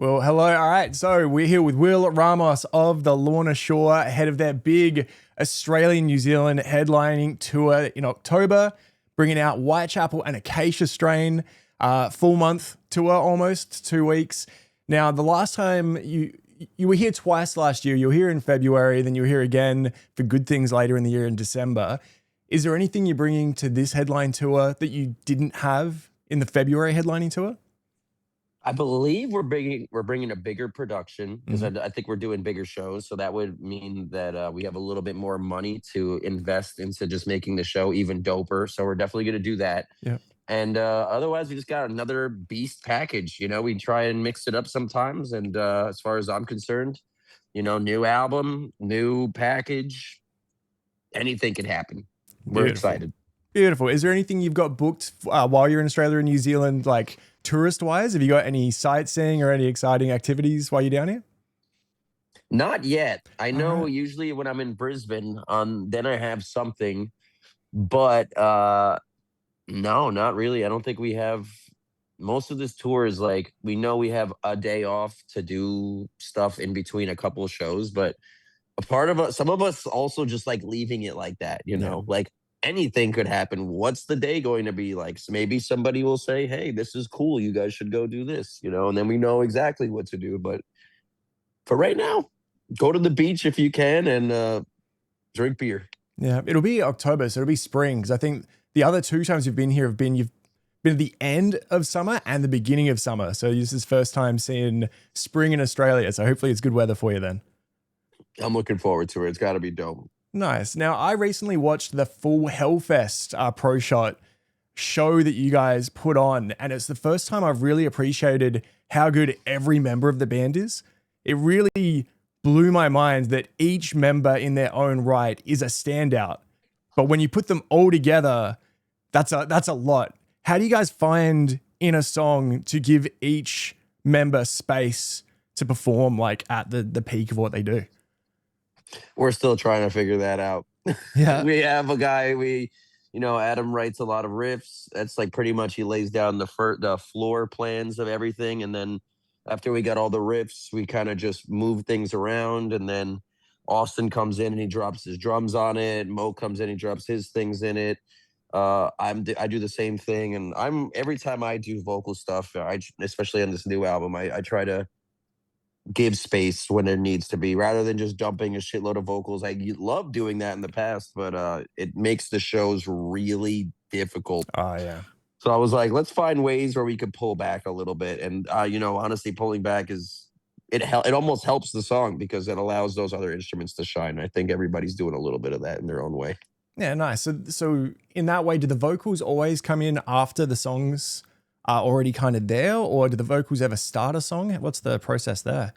Well, hello. All right. So we're here with Will Ramos of the Lorna Shore ahead of their big Australian New Zealand headlining tour in October, bringing out Whitechapel and Acacia Strain, full month tour, almost 2 weeks. Now, the last time you were here twice last year, you were here in February, then you were here again for Good Things later in the year in December. Is there anything you're bringing to this headline tour that you didn't have in the February headlining tour? I believe we're bringing a bigger production because Mhm. I think we're doing bigger shows. So that would mean that we have a little bit more money to invest into just making the show even doper. So we're definitely going to do that. Yeah. And otherwise, we just got another beast package. We try and mix it up sometimes. And as far as I'm concerned, new album, new package, anything can happen. We're Beautiful. excited. Beautiful. Is there anything you've got booked while you're in Australia and New Zealand, like tourist wise? Have you got any sightseeing or any exciting activities while you're down here? Not yet. I All know right. usually when I'm in Brisbane, then I have something, but no, not really. I don't think we have. Most of this tour is like we know we have a day off to do stuff in between a couple of shows, but a part of us, some of us also just like leaving it like that, Yeah. like anything could happen. What's the day going to be like? So maybe somebody will say, "Hey, this is cool. You guys should go do this," and then we know exactly what to do. But for right now, go to the beach if you can and drink beer. Yeah. It'll be October, so it'll be spring. Because I think the other two times you've been here you've been at the end of summer and the beginning of summer. So this is first time seeing spring in Australia. So hopefully it's good weather for you then. I'm looking forward to it. It's got to be dope. Nice. Now, I recently watched the full Hellfest pro shot show that you guys put on, and it's the first time I've really appreciated how good every member of the band is. It really blew my mind that each member in their own right is a standout. But when you put them all together, that's a lot. How do you guys find in a song to give each member space to perform like at the peak of what they do? We're still trying to figure that out. Yeah. We have a guy, Adam writes a lot of riffs. That's like pretty much he lays down the floor plans of everything. And then after we got all the riffs, we kind of just move things around. And then Austin comes in and he drops his drums on it. Mo comes in, he drops his things in it. I do the same thing. And every time I do vocal stuff, especially on this new album, I try to give space when there needs to be rather than just dumping a shitload of vocals. I love doing that in the past, but it makes the shows really difficult. Oh yeah. So I was like, let's find ways where we could pull back a little bit. And honestly, pulling back it almost helps the song because it allows those other instruments to shine. I think everybody's doing a little bit of that in their own way. Yeah, nice. So in that way, do the vocals always come in after the songs are already kind of there, or do the vocals ever start a song? What's the process there?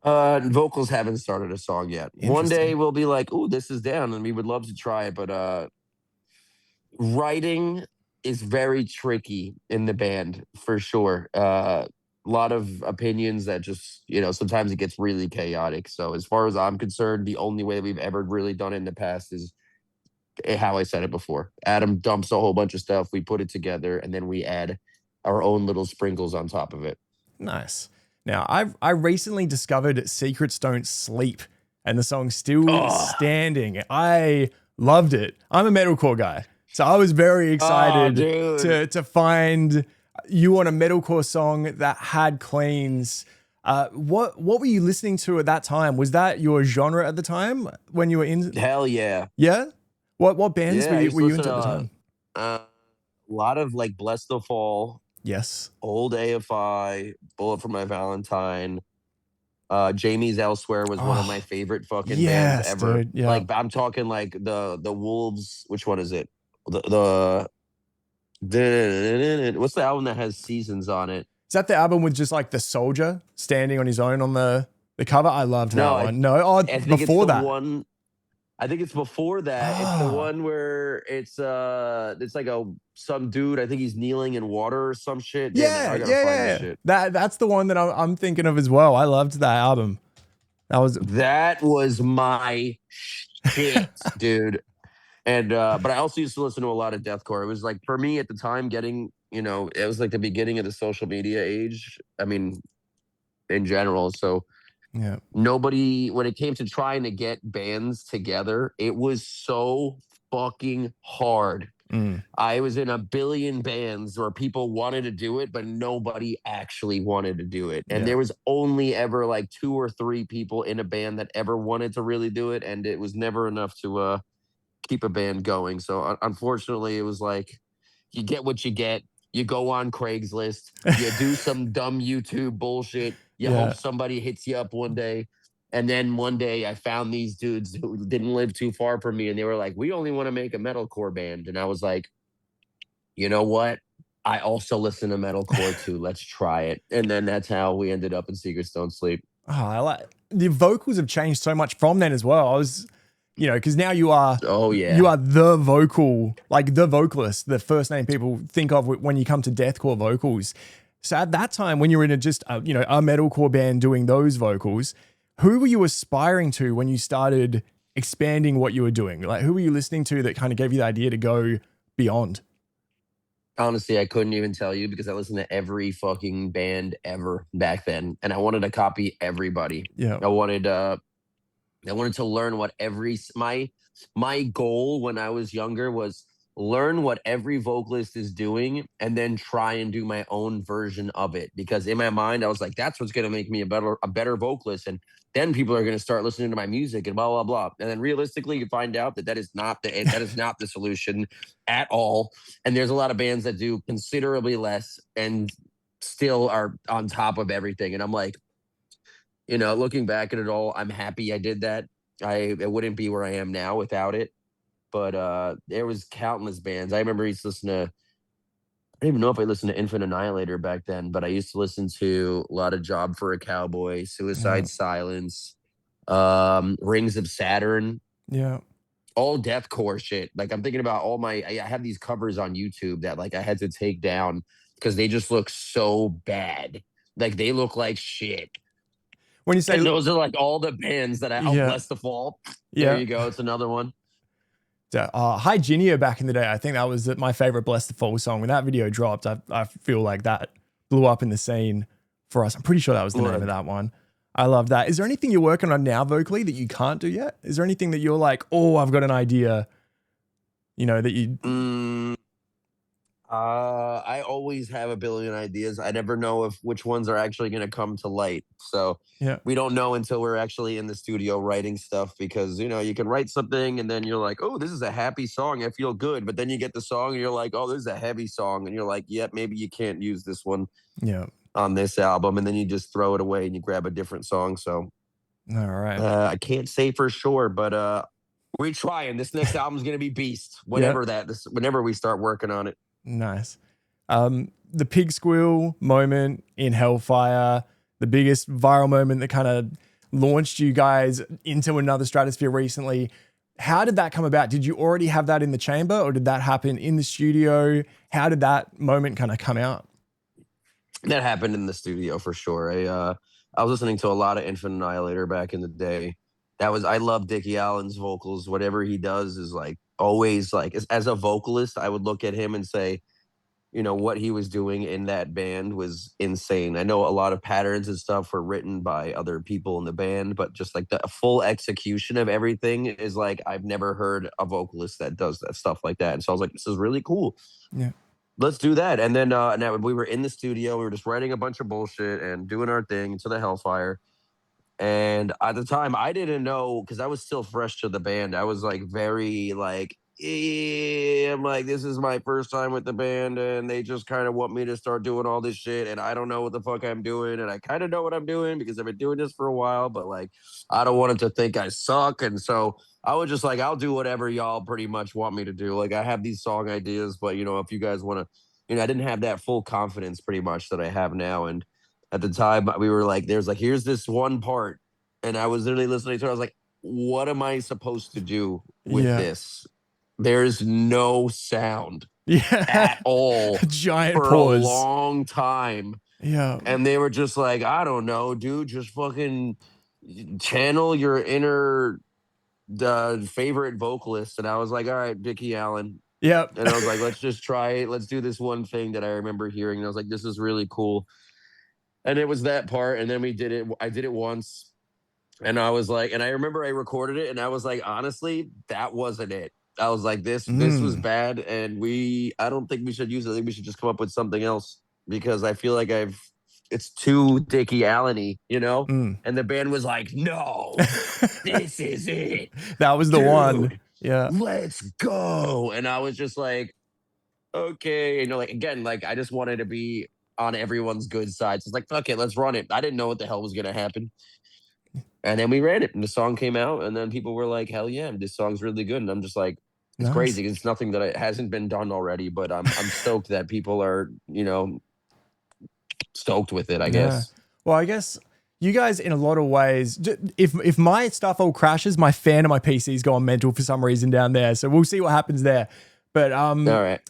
Vocals haven't started a song yet. One day Interesting. we'll be like, "Oh, this is down," and we would love to try it, but writing is very tricky in the band for sure. A lot of opinions that just, sometimes it gets really chaotic. So as far as I'm concerned, the only way we've ever really done it in the past is how I said it before. Adam dumps a whole bunch of stuff, we put it together, and then we add our own little sprinkles on top of it. Nice. Now, I recently discovered Secrets Don't Sleep, and the song's still Oh, standing. I loved it. I'm a metalcore guy, so I was very oh, excited dude. to find you on a metalcore song that had cleans. What were you listening to at that time? Was that your genre at the time when you were in? Hell yeah. Yeah. What bands Yeah, I used were to you listen into to at the time? a lot of like Bless the Fall, Yes. old AFI, Bullet for My Valentine. Jamie's Elsewhere was one of my Oh, favorite fucking bands yes, ever. dude. Yeah. Like I'm talking like the Wolves. Which one is it? What's the album that has Seasons on it? Is that the album with just like the soldier standing on his own on the cover? I loved that No, one. No, oh, I think it's before the that. one. I think it's before that. It's the Oh, one where it's like some dude. I think he's kneeling in water or some shit. Damn it! yeah, I gotta yeah, find this yeah. shit. That's the one that I'm thinking of as well. I loved that album. That was That was my shit, dude. And but I also used to listen to a lot of deathcore. It was like for me at the time, it was like the beginning of the social media age. I mean, in general. So Yeah. nobody, when it came to trying to get bands together, it was so fucking hard. Mm. I was in a billion bands where people wanted to do it, but nobody actually wanted to do it. And Yeah. there was only ever like 2 or 3 people in a band that ever wanted to really do it. And it was never enough to keep a band going. So unfortunately, it was like you get what you get. You go on Craigslist, you do some dumb YouTube bullshit. You hope Yeah. somebody hits you up one day. And then one day I found these dudes who didn't live too far from me and they were like, "We only want to make a metalcore band." And I was like, "You know what? I also listen to metalcore too. Let's try it." And then that's how we ended up in Secrets Don't Sleep. Oh, I like the vocals have changed so much from then as well. I was, because now you are Oh you yeah. are the vocal, like the vocalist, the first name people think of when you come to deathcore vocals. So at that time, when you were in a metalcore band doing those vocals, who were you aspiring to when you started expanding what you were doing? Like, who were you listening to that kind of gave you the idea to go beyond? Honestly, I couldn't even tell you because I listened to every fucking band ever back then, and I wanted to copy everybody. Yeah. I wanted I wanted to learn what my goal when I was younger was learn what every vocalist is doing and then try and do my own version of it. Because in my mind, I was like, that's what's gonna make me a better vocalist. And then people are gonna start listening to my music and blah blah blah. And then realistically, you find out that that is not the solution at all. And there's a lot of bands that do considerably less and still are on top of everything. And I'm like, looking back at it all, I'm happy I did that. I wouldn't be where I am now without it. But there was countless bands. I remember I used to listen to. I don't even know if I listened to Infant Annihilator back then, but I used to listen to a lot of Job for a Cowboy, Yeah. Suicide Silence, Rings of Saturn, Yeah. all deathcore shit. Like I'm thinking about all my. I have these covers on YouTube that like I had to take down because they just look so bad. Like they look like shit. When you say, And those are like all the bands that yeah, Bless the Fall. There yeah. you go. It's another one. Hygienia back in the day, I think that was my favorite Bless the Fall song. When that video dropped, I feel like that blew up in the scene for us. I'm pretty sure that was the name of that one. I love that. Is there anything you're working on now vocally that you can't do yet? Is there anything that you're like, oh, I've got an idea, that you... I always have a billion ideas. I never know if which ones are actually going to come to light. So Yeah. we don't know until we're actually in the studio writing stuff because you can write something and then you're like, oh, this is a happy song. I feel good. But then you get the song and you're like, oh, this is a heavy song. And you're like, yep, maybe you can't use this one Yeah. on this album. And then you just throw it away and you grab a different song. So All right. I can't say for sure, but we're trying. This next album's gonna be beast. Yeah. Whenever we start working on it. Nice. The pig squeal moment in Hellfire, the biggest viral moment that kind of launched you guys into another stratosphere recently. How did that come about? Did you already have that in the chamber or did that happen in the studio? How did that moment kind of come out? That happened in the studio for sure. I was listening to a lot of Infant Annihilator back in the day. I love Dickie Allen's vocals. Whatever he does is like always like as a vocalist, I would look at him and say, what he was doing in that band was insane. I know a lot of patterns and stuff were written by other people in the band, but just like the full execution of everything is like I've never heard a vocalist that does that stuff like that. And so I was like, this is really cool. Yeah. Let's do that. And then now we were in the studio, we were just writing a bunch of bullshit and doing our thing to the Hellfire. And at the time, I didn't know because I was still fresh to the band. I was like very like, I'm like, this is my first time with the band, and they just kind of want me to start doing all this shit, and I don't know what the fuck I'm doing, and I kind of know what I'm doing because I've been doing this for a while, but like, I don't want it to think I suck, and so I was just like, I'll do whatever y'all pretty much want me to do. Like, I have these song ideas, but if you guys want to, I didn't have that full confidence pretty much that I have now, and at the time we were like, here's this one part, and I was literally listening to it. I was like, what am I supposed to do with Yeah. this? There's no sound Yeah. at all Giant for pause. a long time. Yeah. And they were just like, I don't know, dude, just fucking channel your inner favorite vocalist. And I was like, all right, Dickie Allen. Yep. And I was like, let's just try it. Let's do this one thing that I remember hearing. And I was like, this is really cool. And it was that part. And then we did it. I did it once. And I was like, and I remember I recorded it and I was like, honestly, that wasn't it. I was like, this was Mm, bad. And I don't think we should use it. I think we should just come up with something else because I feel like it's too Dickie Allen-y, you know? mm. And the band was like, no, this is it, That was the one. dude, Yeah. let's go. And I was just like, okay. You know, like, again, like I just wanted to be on everyone's good side. So it's like, fuck it, let's run it. I didn't know what the hell was going to happen. And then we ran it, and the song came out, and then people were like, "Hell yeah, this song's really good." And I'm just like, it's Nice. crazy. It's nothing that it hasn't been done already, but I'm stoked that people are, stoked with it, I Yeah. guess. Well, I guess you guys, in a lot of ways, if my stuff all crashes, my fan and my PC's gone mental for some reason down there. So we'll see what happens there. But All right.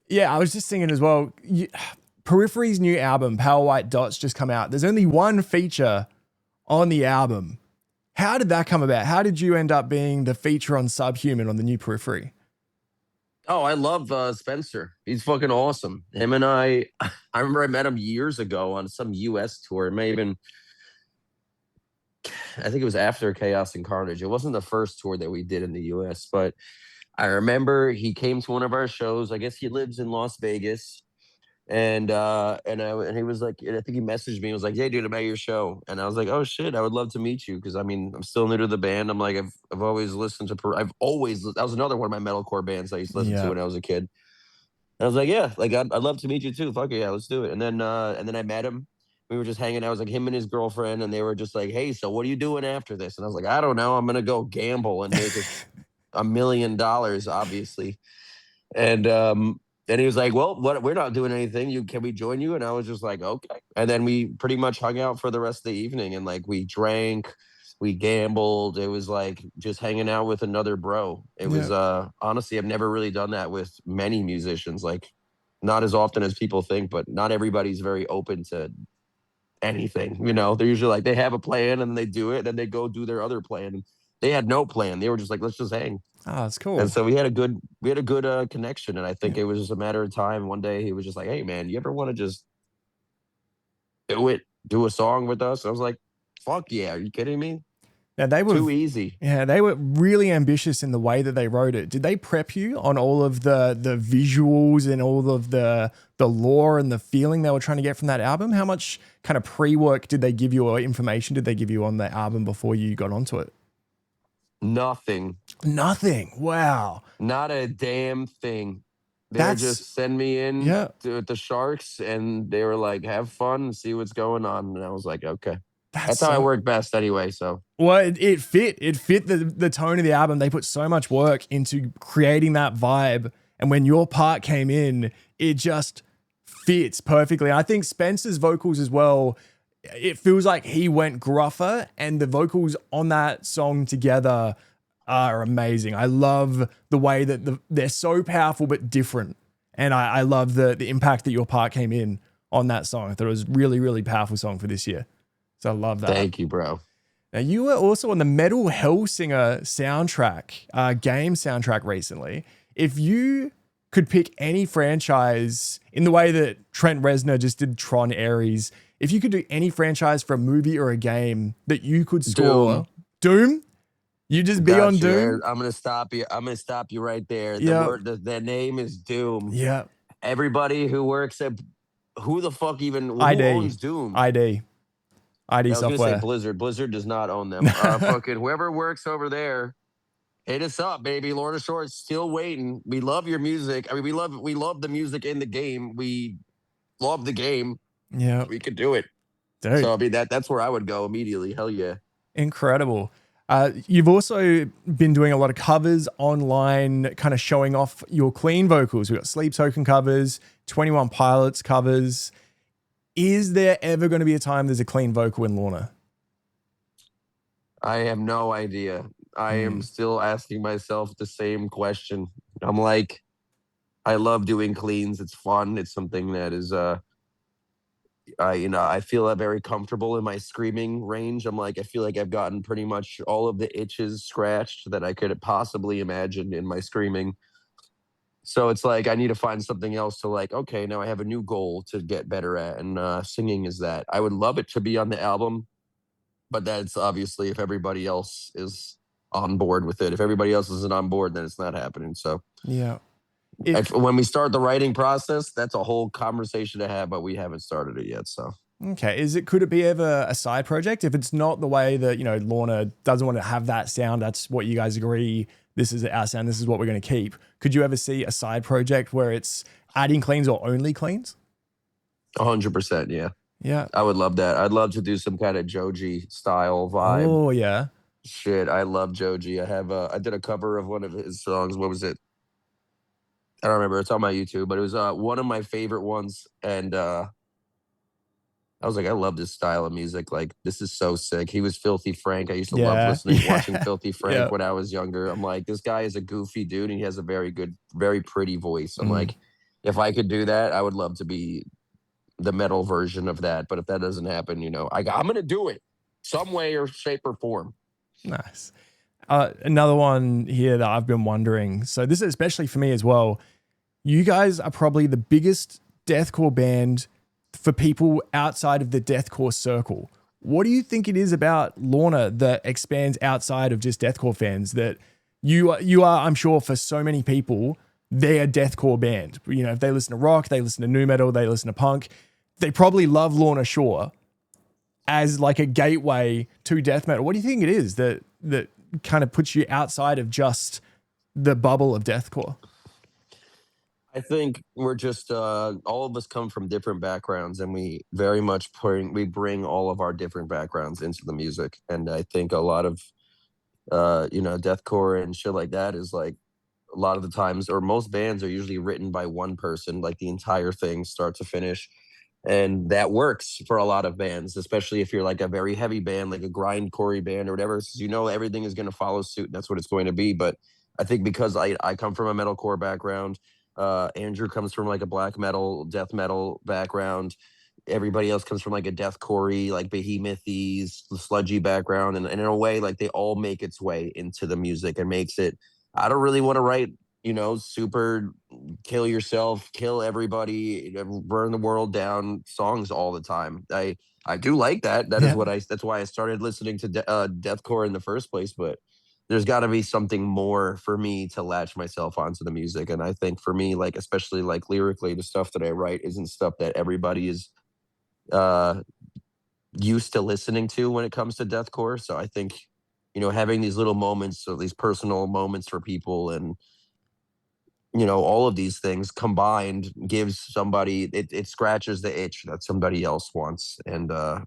yeah, I was just thinking as well. Periphery's new album, Power White Dots, just come out. There's only one feature on the album. How did that come about? How did you end up being the feature on Subhuman on the new Periphery? Oh, I love Spencer. He's fucking awesome. Him and I remember I met him years ago on some US tour. It may have been, I think it was after Chaos and Carnage. It wasn't the first tour that we did in the US, but I remember he came to one of our shows. I guess he lives in Las Vegas. And he was like, and I think he messaged me and was like, "Hey dude, I'm at your show." And I was like, "Oh shit, I would love to meet you." Cause I mean, I'm still new to the band. I'm like, I've always listened to that was another one of my metalcore bands I used to listen to Yeah. when I was a kid. And I was like, "Yeah, like I'd love to meet you too. Fuck it, yeah, let's do it." And then I met him. We were just hanging out. It was like him and his girlfriend, and they were just like, "Hey, so what are you doing after this?" And I was like, "I don't know. I'm gonna go gamble and make $1 million, obviously." And then he was like, "Well, what? We're not doing anything. Can we join you?" And I was just like, "Okay." And then we pretty much hung out for the rest of the evening, and like we drank, we gambled. It was like just hanging out with another bro. It was Yeah. honestly, I've never really done that with many musicians. Like not as often as people think, but not everybody's very open to anything. You know, they're usually like they have a plan and they do it, then they go do their other plan. They had no plan. They were just like, let's just hang. Oh, that's And cool. so we had a good connection, and I think it was just a matter of time. One day he was just like, "Hey man, you ever want to just do a song with us?" I was like, "Fuck yeah, are you kidding me? Yeah, they were Too easy." Yeah, they were really ambitious in the way that they wrote it. Did they prep you on all of the visuals and all of the lore and the feeling they were trying to get from that album? How much kind of pre-work did they give you or information did they give you on the album before you got onto it? Nothing, Nothing. Wow. not a damn thing. They were That's just send me in yeah. to the Sharks, and they were like, "Have fun, and see what's going on." And I was like, "Okay." That's That's how I so work best, anyway. So well, it fit. It fit the tone of the album. They put so much work into creating that vibe. And when your part came in, it just fits perfectly. And I think Spencer's vocals as well, it feels like he went gruffer, and the vocals on that song together are amazing. I love the way that they're so powerful but different. And I love the impact that your part came in on that song. I thought it was really, really powerful song for this year. So I love that. thank you, bro. Now, you were also on the Metal Hellsinger soundtrack, game soundtrack recently. If you could pick any franchise in the way that Trent Reznor just did Tron Ares, if you could do any franchise for a movie or a game that you could score, Doom. Doom? You just be on Got you. Doom? I'm gonna stop you. I'm gonna stop you right there. Yeah. The name is Doom. Yeah. Everybody who works at who the fuck even who ID. owns Doom? ID. ID I was gonna say software. Blizzard. Blizzard does not own them. Fucking whoever works over there, hit us up, baby. Lorna Shore is still waiting. We love your music. I mean, we love the music in the game. We love the game. Yeah. We could do it. Dude. So I mean that's where I would go immediately. Hell yeah. Incredible. You've also been doing a lot of covers online, kind of showing off your clean vocals. We've got Sleep Token covers, 21 Pilots covers. Is there ever going to be a time there's a clean vocal in Lorna? I have no idea. I am still asking myself the same question. I'm like, I love doing cleans. It's fun. It's something that is I feel very comfortable in my screaming range. I'm like, I feel like I've gotten pretty much all of the itches scratched that I could possibly imagine in my screaming. So it's like I need to find something else to like, okay, now I have a new goal to get better at. And singing is that. I would love it to be on the album, but that's obviously if everybody else is on board with it. If everybody else isn't on board, then it's not happening. So Yeah. when we start the writing process, that's a whole conversation to have, but we haven't started it yet. So Okay. Could it be ever a side project? If it's not the way that, Lorna doesn't want to have that sound, that's what you guys agree. This is our sound. This is what we're going to keep. Could you ever see a side project where it's adding cleans or only cleans? 100%. Yeah. Yeah. I would love that. I'd love to do some kind of Joji style vibe. Oh, yeah. Shit. I love Joji. I did a cover of one of his songs. What was it? I don't remember. It's on my YouTube, but it was one of my favorite ones. And I was like, I love this style of music. Like, this is so sick. He was Filthy Frank. I used to love Yeah. watching Yeah. Filthy Frank Yeah. when I was younger. I'm like, this guy is a goofy dude and he has a very good, very pretty voice. I'm Mm. like, if I could do that, I would love to be the metal version of that. But if that doesn't happen, I'm going to do it some way or shape or form. Nice. Another one here that I've been wondering. So this is especially for me as well. You guys are probably the biggest deathcore band for people outside of the deathcore circle. What do you think it is about Lorna that expands outside of just deathcore fans that you are, I'm sure for so many people, they're a deathcore band. If they listen to rock, they listen to nu metal, they listen to punk, they probably love Lorna Shore as like a gateway to death metal. What do you think it is that kind of puts you outside of just the bubble of deathcore? I think we're just all of us come from different backgrounds, and we very much bring all of our different backgrounds into the music. And I think a lot of deathcore and shit like that is like a lot of the times, or most bands are usually written by one person, like the entire thing, start to finish. And that works for a lot of bands, especially if you're like a very heavy band, like a grindcore band or whatever. Everything is going to follow suit, and that's what it's going to be. But I think because I come from a metalcore background, Andrew comes from like a black metal, death metal background. Everybody else comes from like a deathcore, like behemothy, sludgy background, and in a way, like they all make its way into the music and makes it. I don't really want to write, super kill yourself, kill everybody, burn the world down songs all the time. I do like that. Yeah. That's why I started listening to deathcore in the first place. But there's got to be something more for me to latch myself onto the music. And I think for me, like especially like lyrically, the stuff that I write isn't stuff that everybody is uh used to listening to when it comes to deathcore. So I think having these little moments or these personal moments for people, and all of these things combined gives somebody, it scratches the itch that somebody else wants. And I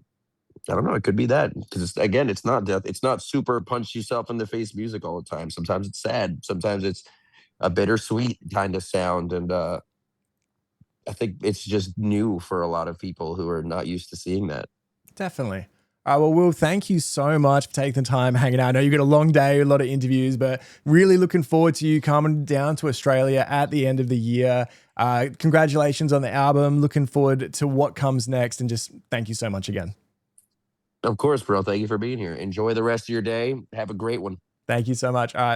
don't know, it could be that, because again, it's not death, it's not super punch yourself in the face music all the time. Sometimes it's sad, sometimes it's a bittersweet kind of sound. And I think it's just new for a lot of people who are not used to seeing that. Definitely. All right, well, Will, thank you so much for taking the time hanging out. I know you got a long day, a lot of interviews, but really looking forward to you coming down to Australia at the end of the year. Congratulations on the album. Looking forward to what comes next, and just thank you so much again. Of course, bro. Thank you for being here. Enjoy the rest of your day. Have a great one. Thank you so much. All right.